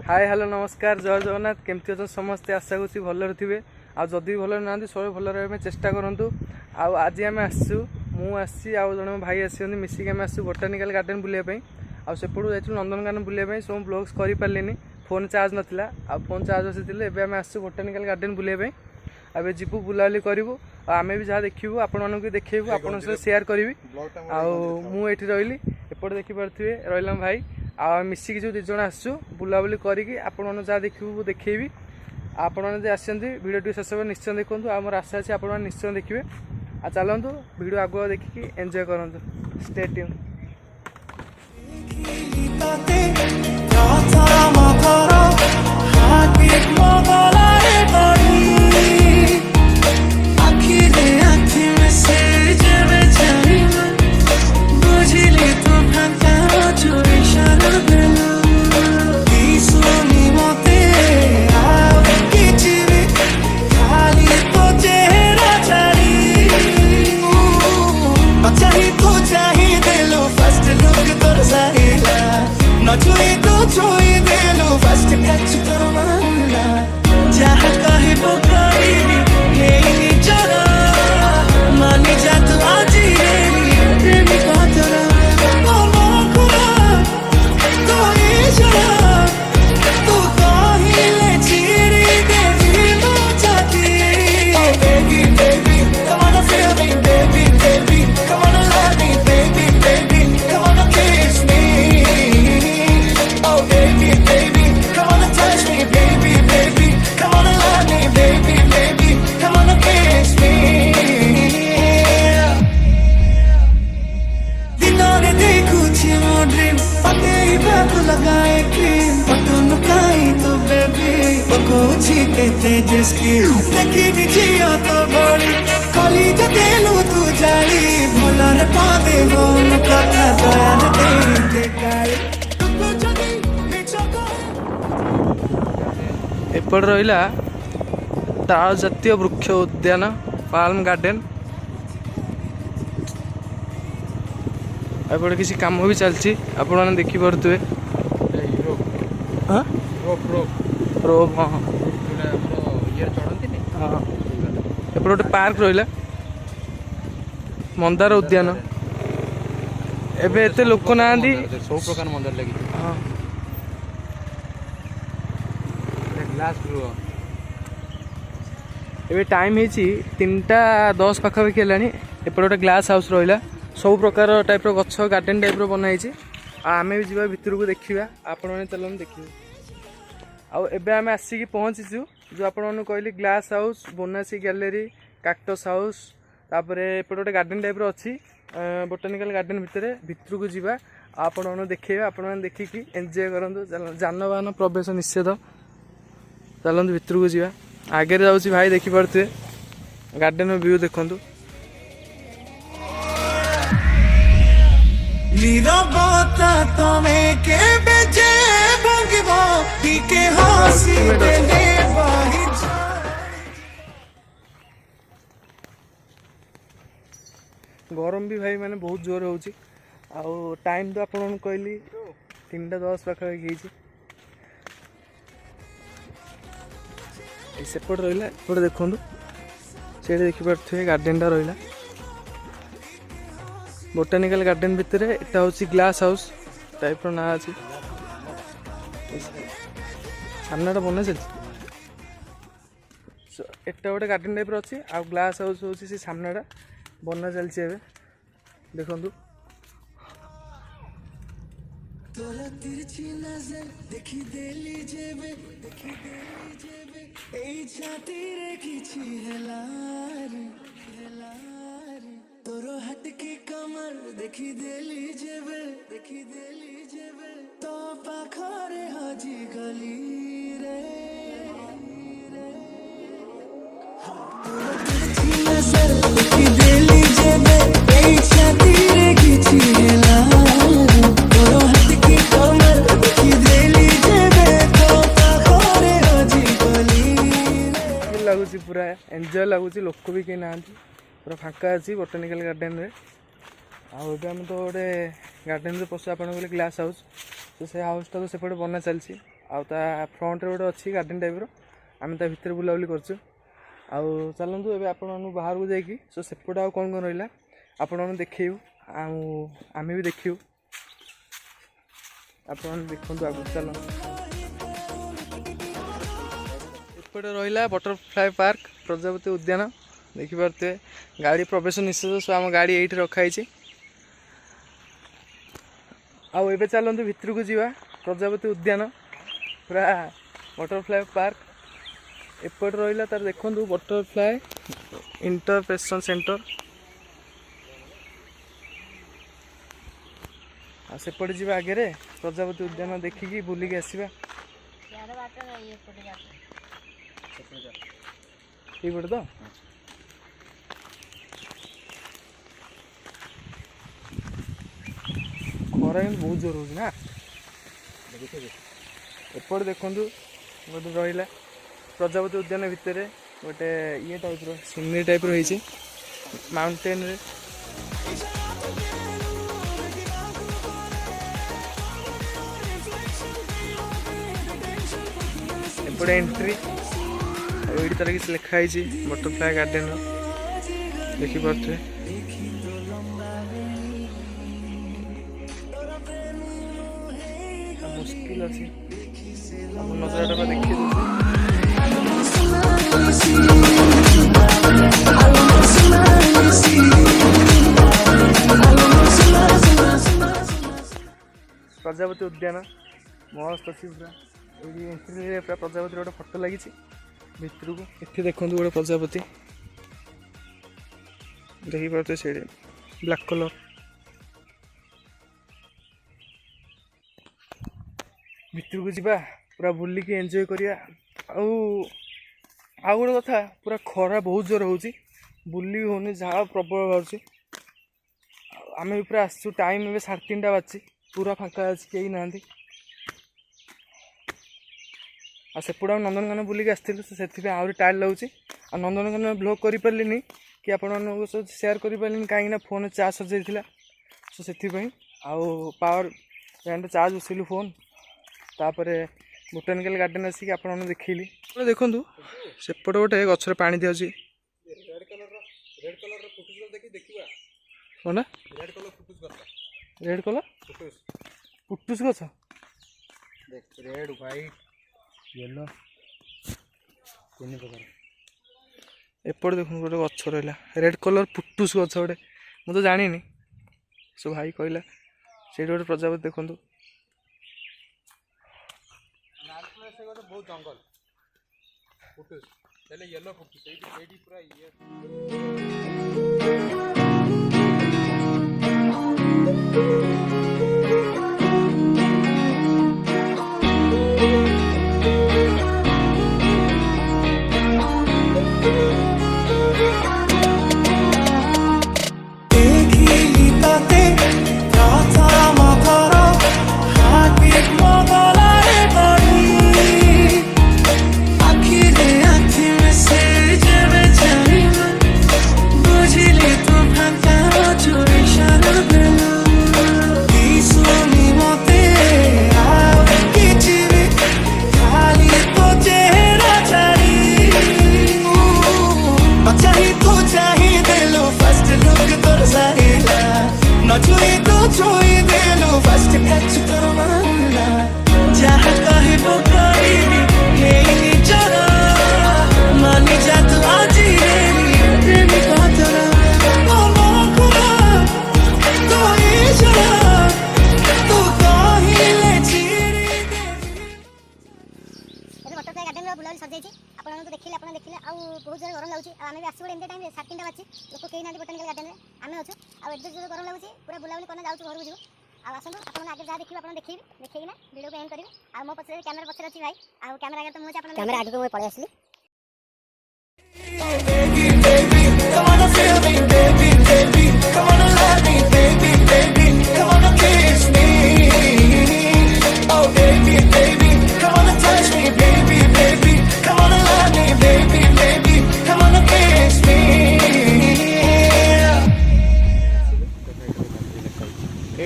Hi hello नमस्कार जय जगन्नाथ केमती अच्छा समस्ते आशा करूँ भलरे थे आदि भल ना सब भल रहा चेष्टा करूँ आज आम आसू मुझे आउ जन भाई आसी मिसिक आम आसू बोटानिकल गार्डन बुलायापी आसेपटू जाइलु नंदनकानन बुलायापी सब ब्लॉग्स कर पारे फोन चार्ज नाला फोन चार्ज बसई एवं आसू बोटानिकल गार्डन बुलायापी अब जीवु बुलाबुली करूँ आम भी जहाँ देखू आपण भी देखू आप सेयार करी आठी रही एपटे देखिपे रहा भाई आ मिसिक जो दिज आसू बुलाबुली करी आपण जहाँ देखू देखी आपण मैंने आसती भिडियो शेष निश्चय देखूँ आमर आशा अच्छे आप निश्चय देखिए आ चलतु भिडियो आगुआ देखिए एंजॉय करूँ स्टे ट्यून। एपट रहा ताल जातीय वृक्ष उद्यान पाल्म गार्डन एपटे किसी काम भी चलती आपण देखिपे हाँ रोप हाँ हाँ एपटे गोटे पार्क रहा मंदार उद्यान एबे एते लोक ना सब प्रकार मंदार लगी हाँ एबे टाइम है 3:10 पाखापाखि है एपटे गोटे ग्लास हाउस रहा सब प्रकार टाइप गछ गार्डन टाइप बनाई आम भी जा भितर को देखा आपण मैंने चलन देखिए आबे आम आसिक पहुँचीचु जो आपको कहली ग्लास हाउस बोनासी गैलेरी काक्टस हाउस तापर एपटे गोटे गार्डन टाइप अच्छी बोटानिकल गार्डन भितर को जावा आपण देखे आपण देखिकी एंजॉय करूँ जानवाहन प्रवेश निषेध चलते भितर को जावा आगे जाऊँगी भाई देखिपे गार्डन व्यू देखु गरम भी भाई माने बहुत जोर हो टाइम तो आपन कहली 3:10 पाखापाखि सेपट रहा एपटे देखूँ से देखिपे गार्डन रहा बोटानिकल गार्डन भितर एटा हूँ ग्लास हाउस टाइप ना अच्छी सामना बना चलती एटा गोटे गार्डन टाइप अच्छी आ ग्लास हाउस हूँ से सामनाटा बना चलती देखु तोर हट के कमर देखी देली जेबे तो पाखरे हजी गली रे नजर देखी देली जेबे ए छाती रे किछि हेला तोर हट के कमर देखी देली जेबे तो पाखरे हजी गली रे लागुची पूरा एंजॉय लागुची लोक भी के नांती पूरा फाँका अच्छी बोटानिकल गार्डन रे आम तो गोटे गार्डन में पशु आप ग्लास हाउस तो से हाउसटा तो सेपटे बना चलती आउ ता फ्रंट रे गोटे अच्छी गार्डन टाइप आम ता भितर बुलाबुली करछु। आउ चलतु ए आपण बाहर को जाकि सो सेपटे आउ कौन कौन रहा आपण देखू आम भी देखू आपण देखु आगे चल। एपटे रहा बटरफ्लाई पार्क प्रजापति उद्यान देखिपे गाड़ी प्रवेश निषेध सो आम गाड़ी ये रखाई। आउ एबे चलतु भितर को जीवा प्रजापति उद्यान पूरा बटरफ्लाई पार्क एपट रहा तार देखु बटरफ्लाई इंटरप्रेशन सेंटर आ सेपटे जीवा आगे प्रजापति उद्यान देखिकी बुलिकी आसवा ये तो खरा बहुत जोर हो ना एपट देखु गोटे रहा प्रजापति उद्यान भितर गोटे ये टाइप सीनरी टाइप रही माउंटेन रे एपटे एंट्री ये तार किसी लिखाई बटरफ्लाई गार्डन देखिपे मुश्किल अच्छी नजर देखिए प्रजापति उद्यान मस्त अच्छी पूरा एंट्री पूरा प्रजापति गोटे फोटो लगी भितर को ये देखो गोटे प्रजापति देखिपे से ब्लैक कलर भितर को जीवा पूरा बुलिकी एंजॉय करिया। आउ गोटे कथा पूरा खरा बहुत जोर हो बुली होनी झाड़ प्रबल बाहर आम भी पूरा आसु टाइम ए 3:30 बाजी पूरा फांका अच्छी कहीं ना सेपटे नंदनकानन बुलिकी आसती से आहरी टायर्ड लगे आ नंदनकानन ब्लॉग कर पारे कि आपण सेयार कर पारे कहीं फोन चार्ज सर जाइला सो से पावर बैंक चार्ज बसैलु फोन तापर बोटानिकल गार्डन आसिक आपन देखिली देखु सेपटे गोटे गचर पानी दिया कौन रेड कलर पुटुस गछ रेड व्हाइट येलो तीन प्रकार एपट देखो गोटे गछ रहा रेड कलर पुटुस गछ गोटे मुझे जानी सो भाई कहला से गोटे प्रजापति देखु बहुत जंगल फुटुस येलो फुटुस पूरा बहुत जोर गरम लगे आम भी आसू एमती टाइम 3:30 बाजी लोक कहीं ना बोटानिकल गार्डन में आम अच्छे आते जो गरम लगे पूरा बुलाबुली करना जाऊँ घर को जीव आसतु आप आगे जहाँ देखिए आप देखिए देखना वीडियो को एंड करेंगे आ मो पछे कैमेरा पछे अच्छी भाई आ कैमेरा आगे तो मुझे कैमेरा आगे को पड़े आसली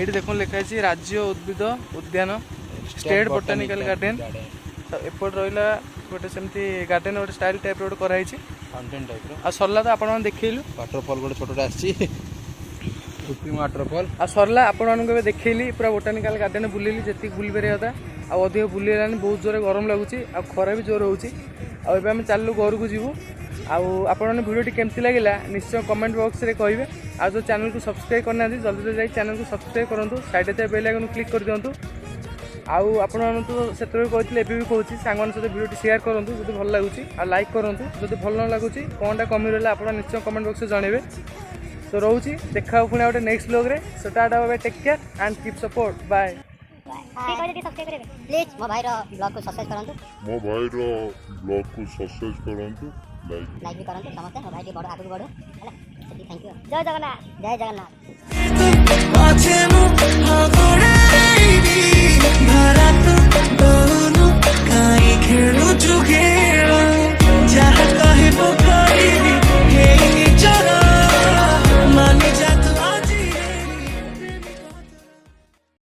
देखो लिखाई राज्य उद्भिद उद्यान स्टेट बोटानिकल गार्डन तो एपट रहा गोटे सेमती गार्डन गोटे स्टाइल टाइप गोटे कराई फाउंटेन टाइप आ सरला तो आपण देखलु वाटरफॉल गोटे छोटा आसी कृत्रिम वाटरफॉल आ सरला आपण मानक देखली पूरा बोटानिकल गार्डन बुलेली जी बुल पारे था अधिक बुलेलानी बहुत जोर गरम लगुच आ खरा भी जोर होची आम चलू घर को जीवु आपण भिडियो केमती लगे निश्चय कमेंट बॉक्स रे कहिबे आ जो चैनल को सब्सक्राइब करना जल्दी जाई चैनल को सब्सक्राइब करूँ साइड थे बेल आइकन क्लिक कर दिंतु आउ आपण तो से कहते भी कहूँ सांग सहित भिडियो शेयर करूँ जो भल लगुच लाइक करूँ जो भल न लगुच कौनटा कमी रहा आप निश्चय कमेंट बॉक्स में जनइबे तो रोची देखा पुणी गोटे नेक्स्ट ब्लॉग रे so tata bye take care and keep support bye please मो भाई ब्लॉग को सब्सक्राइब करंतु लाइक भी करंतु समस्त मो भाई बड़ आगु बढ़ो थैंक यू जय जगन्नाथ।